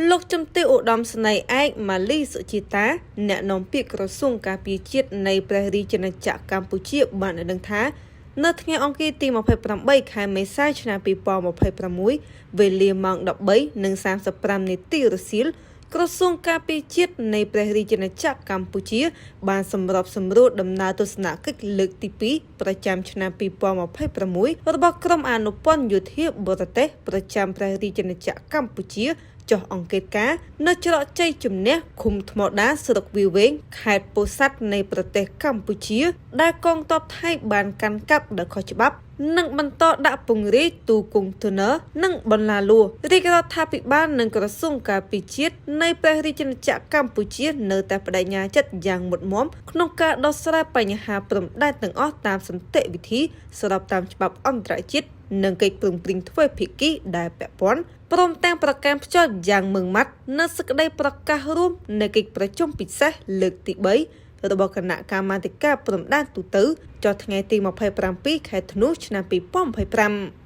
លោកជំទាវឧត្តមស្នេហ៍ឯកម៉ាលីសុជាតាអ្នកនាំពាក្យក្រសួងការពារជាតិនៃព្រះរាជាណាចក្រកម្ពុជាបានដឹងថានៅថ្ងៃអង្គារទី28ខែមេសាឆ្នាំ2026វេលាម៉ោង 13:35 នាទីរសៀលក្រសួងការពារជាតិនៃព្រះរាជាណាចក្រកម្ពុជាបានសម្របសម្រួលដំណើរទស្សនកិច្ចលើកទី2ប្រចាំឆ្នាំ2026របស់ក្រុមអនុព័ន្ធយោធាបរទេសប្រចាំព្រះរាជាណាចក្រកម្ពុជាចុះអង្កេតការណ៍នៅច្រកជ័យជំនះឃុំថ្មដាស្រុកវាវែងខេត្តពោធិ៍សាត់នៃប្រទេសកម្ពុជាដែលកងទ័ពថៃបានកាន់កាប់ដោយខុសច្បាប់និងបន្តដាក់ពង្រាយទូកុងតឺន័រនិងបន្លាលួរាជរដ្ឋាភិបាលនិងក្រសួងការពារជាតិនៃព្រះរាជាណាចក្រកម្ពុជានៅតែបដិញ្ញាចិត្តយ៉ាងមុតមាំក្នុងការដោះស្រាយបញ្ហាព្រំដែនទាំងអស់តាមសន្តិវិធីស្របតាមច្បាប់អន្តរជាតិនិងកិច្ចព្រមព្រៀងទ្វេភាគីដែលពាក់ព័ន្ធព្រមទាំងប្រកាន់ភ្ជាប់យ៉ាងម៉ឺងម៉ាត់នៅសេចក្តីប្រកាសរួមនៃកិច្ចប្រជុំពិសេសលើកទី3របស់គណៈកម្មាធិការព្រំដែនទូទៅចុះថ្ងៃទី27ខែធ្នូឆ្នាំ2025